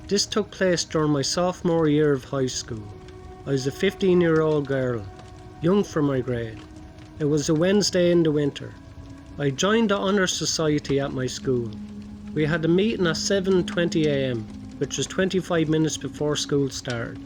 This took place during my sophomore year of high school. I was a 15-year-old girl, young for my grade. It was a Wednesday in the winter. I joined the Honour Society at my school. We had a meeting at 7:20 AM, which was 25 minutes before school started.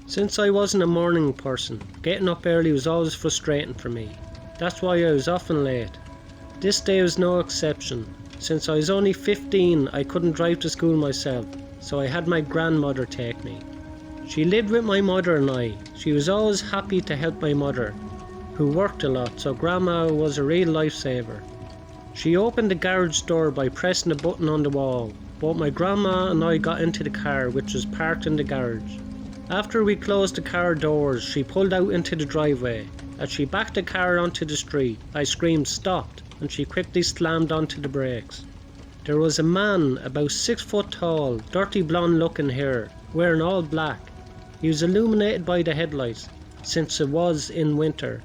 Since I wasn't a morning person, getting up early was always frustrating for me. That's why I was often late. This day was no exception. Since I was only 15, I couldn't drive to school myself, so I had my grandmother take me. She lived with my mother and I. She was always happy to help my mother, who worked a lot, so Grandma was a real lifesaver. She opened the garage door by pressing a button on the wall. Both my grandma and I got into the car, which was parked in the garage. After we closed the car doors, she pulled out into the driveway. As she backed the car onto the street, I screamed "stopped," and she quickly slammed onto the brakes. There was a man about 6 foot tall, dirty blonde looking hair, wearing all black. He was illuminated by the headlights, since it was in winter,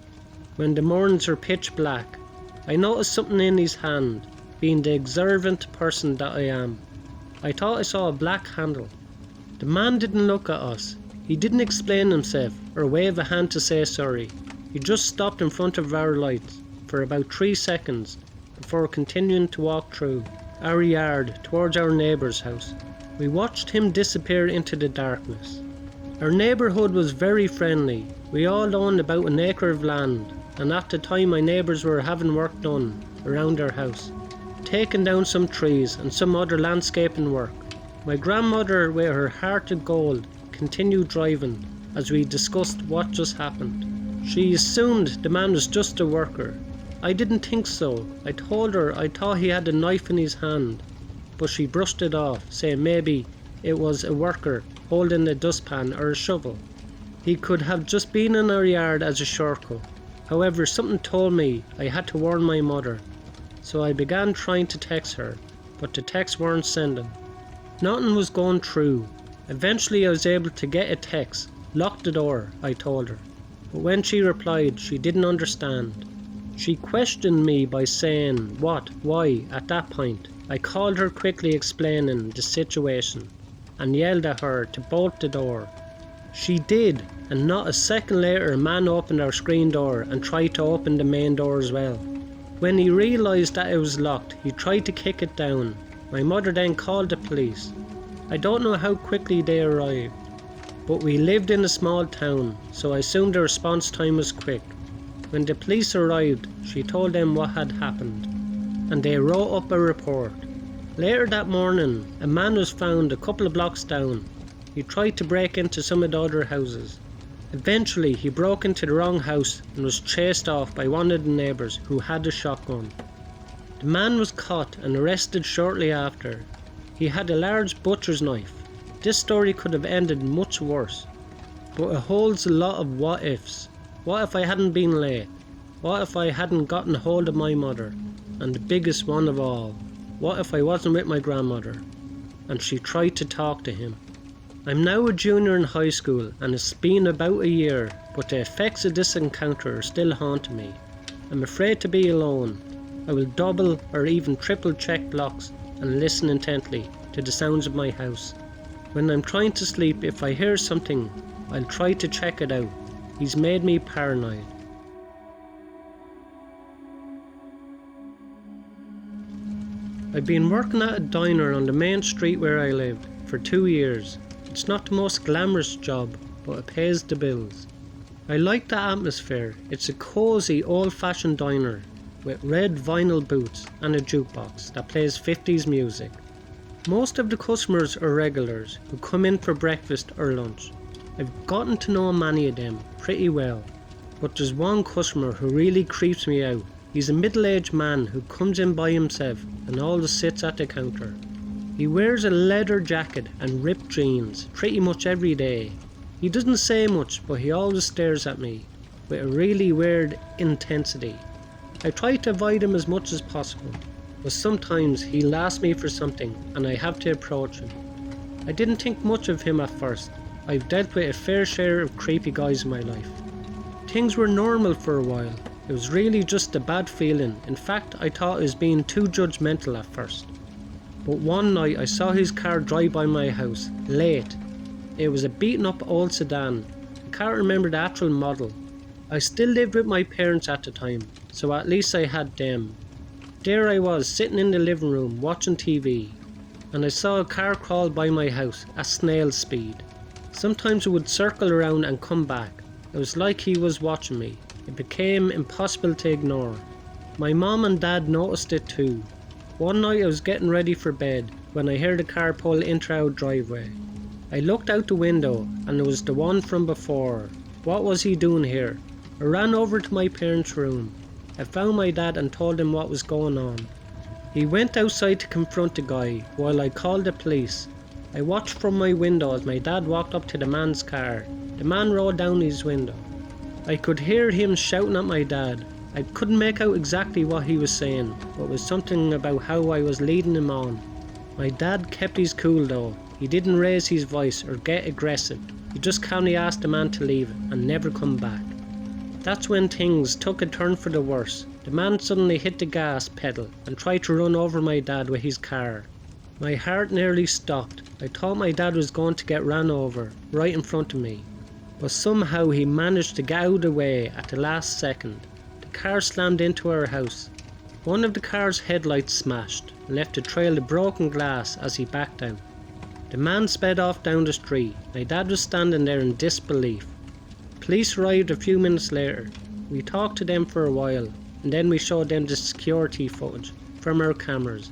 when the mornings were pitch black. I noticed something in his hand, being the observant person that I am. I thought I saw a black handle. The man didn't look at us. He didn't explain himself or wave a hand to say sorry. He just stopped in front of our lights for about 3 seconds before continuing to walk through our yard towards our neighbour's house. We watched him disappear into the darkness. Our neighbourhood was very friendly. We all owned about an acre of land, and at the time my neighbours were having work done around our house, taking down some trees and some other landscaping work. My grandmother, with her heart of gold, continued driving as we discussed what just happened. She assumed the man was just a worker. I didn't think so. I told her I thought he had a knife in his hand, but she brushed it off, saying maybe it was a worker holding a dustpan or a shovel. He could have just been in our yard as a shortcut. However, something told me I had to warn my mother, so I began trying to text her, but the texts weren't sending. Nothing was going through. Eventually I was able to get a text. "Lock the door," I told her. But when she replied, she didn't understand. She questioned me by saying what, why at that point. I called her, quickly explaining the situation, and yelled at her to bolt the door. She did, and not a second later a man opened our screen door and tried to open the main door as well. When he realised that it was locked, he tried to kick it down. My mother then called the police. I don't know how quickly they arrived, but we lived in a small town, so I assumed the response time was quick. When the police arrived, she told them what had happened, and they wrote up a report. Later that morning, a man was found a couple of blocks down. He tried to break into some of the other houses. Eventually, he broke into the wrong house and was chased off by one of the neighbours who had a shotgun. The man was caught and arrested shortly after. He had a large butcher's knife. This story could have ended much worse, but it holds a lot of what ifs. What if I hadn't been late? What if I hadn't gotten hold of my mother? And the biggest one of all, what if I wasn't with my grandmother and she tried to talk to him? I'm now a junior in high school and it's been about a year, but the effects of this encounter are still haunting me. I'm afraid to be alone. I will double or even triple check blocks and listen intently to the sounds of my house. When I'm trying to sleep, if I hear something, I'll try to check it out. He's made me paranoid. I've been working at a diner on the main street where I live for 2 years. It's not the most glamorous job, but it pays the bills. I like the atmosphere. It's a cosy, old-fashioned diner with red vinyl booths and a jukebox that plays 50s music. Most of the customers are regulars who come in for breakfast or lunch. I've gotten to know many of them pretty well, but there's one customer who really creeps me out. He's a middle-aged man who comes in by himself and always sits at the counter. He wears a leather jacket and ripped jeans pretty much every day. He doesn't say much, but he always stares at me with a really weird intensity. I try to avoid him as much as possible, but sometimes he'll ask me for something and I have to approach him. I didn't think much of him at first. I've dealt with a fair share of creepy guys in my life. Things were normal for a while. It was really just a bad feeling. In fact, I thought I was being too judgmental at first. But one night I saw his car drive by my house, late. It was a beaten up old sedan. I can't remember the actual model. I still lived with my parents at the time, so at least I had them. There I was, sitting in the living room, watching TV, and I saw a car crawl by my house at snail's speed. Sometimes it would circle around and come back. It was like he was watching me. It became impossible to ignore. My mom and dad noticed it too. One night I was getting ready for bed when I heard a car pull into our driveway. I looked out the window and it was the one from before. What was he doing here? I ran over to my parents' room. I found my dad and told him what was going on. He went outside to confront the guy while I called the police. I watched from my window as my dad walked up to the man's car. The man rolled down his window. I could hear him shouting at my dad. I couldn't make out exactly what he was saying, but it was something about how I was leading him on. My dad kept his cool though. He didn't raise his voice or get aggressive. He just calmly asked the man to leave and never come back. That's when things took a turn for the worse. The man suddenly hit the gas pedal and tried to run over my dad with his car. My heart nearly stopped. I thought my dad was going to get ran over right in front of me. But somehow he managed to get out of the way at the last second. The car slammed into our house. One of the car's headlights smashed and left a trail of broken glass as he backed out. The man sped off down the street. My dad was standing there in disbelief. Police arrived a few minutes later. We talked to them for a while and then we showed them the security footage from our cameras.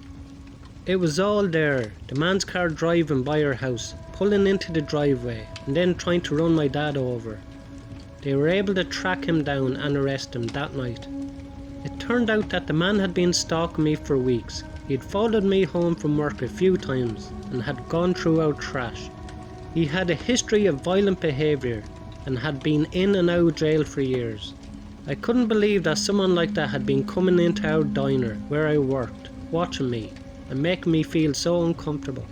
It was all there, the man's car driving by our house, pulling into the driveway and then trying to run my dad over. They were able to track him down and arrest him that night. It turned out that the man had been stalking me for weeks. He had followed me home from work a few times and had gone through our trash. He had a history of violent behaviour and had been in and out of jail for years. I couldn't believe that someone like that had been coming into our diner where I worked, watching me and making me feel so uncomfortable.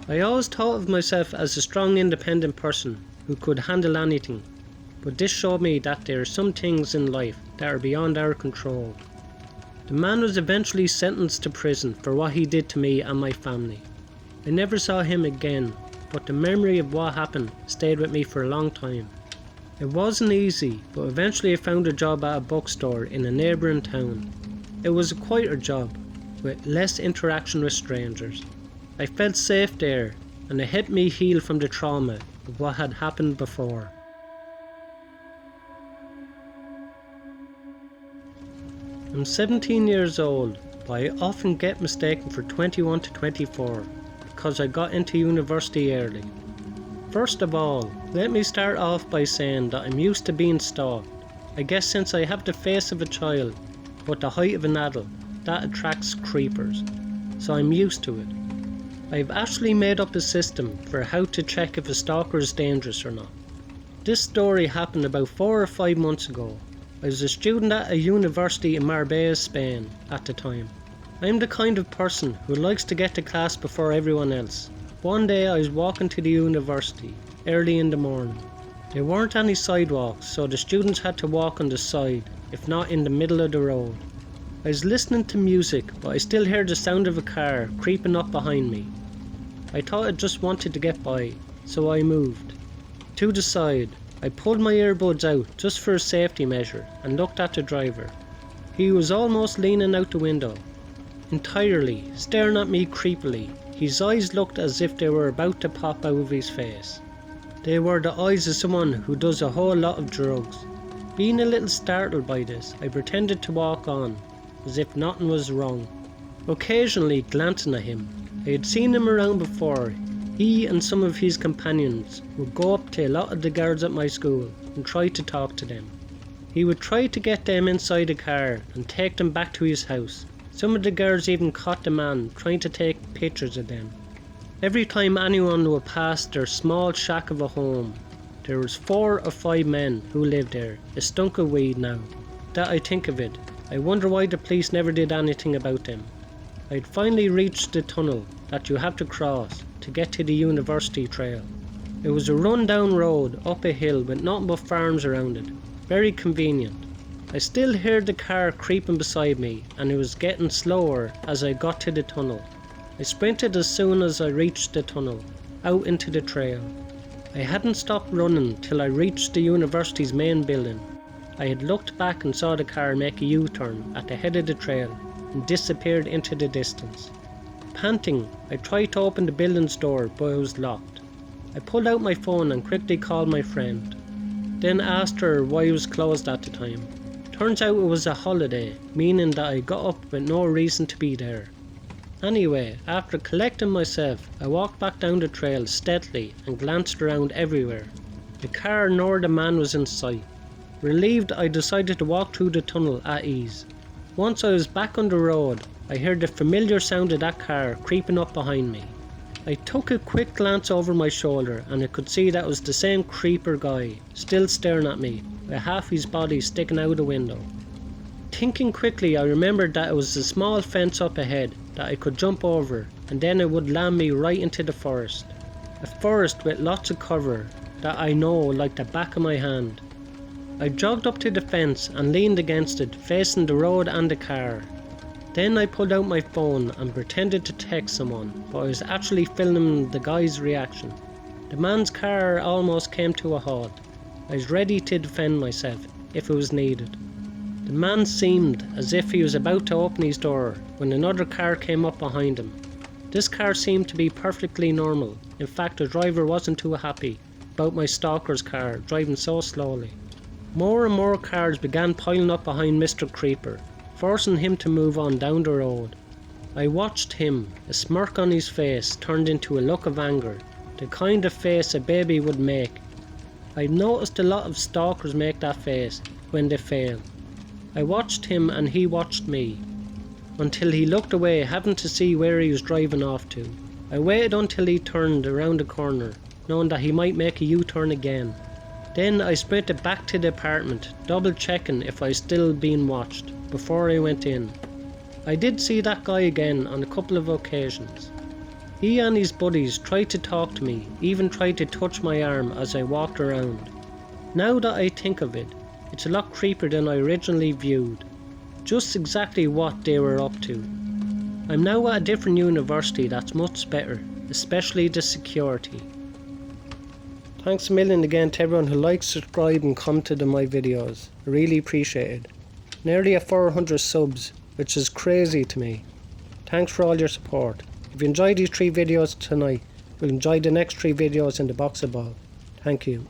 I always thought of myself as a strong independent person who could handle anything, but this showed me that there are some things in life that are beyond our control. The man was eventually sentenced to prison for what he did to me and my family. I never saw him again, but the memory of what happened stayed with me for a long time. It wasn't easy, but eventually I found a job at a bookstore in a neighbouring town. It was a quieter job, with less interaction with strangers. I felt safe there, and it helped me heal from the trauma of what had happened before. I'm 17 years old, but I often get mistaken for 21 to 24 because I got into university early. First of all, let me start off by saying that I'm used to being stalked. I guess since I have the face of a child, but the height of an adult, that attracts creepers, so I'm used to it. I've actually made up a system for how to check if a stalker is dangerous or not. This story happened about 4 or 5 months ago. I was a student at a university in Marbella, Spain at the time. I'm the kind of person who likes to get to class before everyone else. One day I was walking to the university, early in the morning. There weren't any sidewalks, so the students had to walk on the side, if not in the middle of the road. I was listening to music, but I still heard the sound of a car creeping up behind me. I thought it just wanted to get by, so I moved. To the side, I pulled my earbuds out just for a safety measure and looked at the driver. He was almost leaning out the window, entirely staring at me creepily. His eyes looked as if they were about to pop out of his face. They were the eyes of someone who does a whole lot of drugs. Being a little startled by this, I pretended to walk on, as if nothing was wrong. Occasionally glancing at him, I had seen him around before. He and some of his companions would go up to a lot of the guards at my school and try to talk to them. He would try to get them inside the car and take them back to his house. Some of the guards even caught the man trying to take pictures of them. Every time anyone would pass their small shack of a home, there was 4 or 5 men who lived there. It stunk of weed now. That I think of it, I wonder why the police never did anything about them. I'd finally reached the tunnel that you have to cross to get to the university trail. It was a run-down road up a hill with nothing but farms around it. Very convenient. I still heard the car creeping beside me, and it was getting slower as I got to the tunnel. I sprinted as soon as I reached the tunnel, out into the trail. I hadn't stopped running till I reached the university's main building. I had looked back and saw the car make a U-turn at the head of the trail and disappeared into the distance. Panting, I tried to open the building's door, but it was locked. I pulled out my phone and quickly called my friend, then asked her why it was closed at the time. Turns out it was a holiday, meaning that I got up with no reason to be there. Anyway, after collecting myself, I walked back down the trail steadily and glanced around everywhere. The car nor the man was in sight. Relieved, I decided to walk through the tunnel at ease. Once I was back on the road, I heard the familiar sound of that car creeping up behind me. I took a quick glance over my shoulder and I could see that it was the same creeper guy, still staring at me, with half his body sticking out the window. Thinking quickly, I remembered that it was a small fence up ahead that I could jump over, and then it would land me right into the forest. A forest with lots of cover that I know like the back of my hand. I jogged up to the fence and leaned against it, facing the road and the car. Then I pulled out my phone and pretended to text someone, but I was actually filming the guy's reaction. The man's car almost came to a halt. I was ready to defend myself if it was needed. The man seemed as if he was about to open his door when another car came up behind him. This car seemed to be perfectly normal. In fact, the driver wasn't too happy about my stalker's car driving so slowly. More and more cars began piling up behind Mr. Creeper, forcing him to move on down the road. I watched him, a smirk on his face turned into a look of anger, the kind of face a baby would make. I noticed a lot of stalkers make that face when they fail. I watched him and he watched me, until he looked away, having to see where he was driving off to. I waited until he turned around the corner, knowing that he might make a U-turn again. Then I sprinted back to the apartment, double checking if I was still being watched, before I went in. I did see that guy again on a couple of occasions. He and his buddies tried to talk to me, even tried to touch my arm as I walked around. Now that I think of it, it's a lot creepier than I originally viewed. Just exactly what they were up to. I'm now at a different university that's much better, especially the security. Thanks a million again to everyone who likes, subscribe and commented on my videos. I really appreciate it. Nearly at 400 subs, which is crazy to me. Thanks for all your support. If you enjoyed these 3 videos tonight, you'll enjoy the next 3 videos in the box above. Thank you.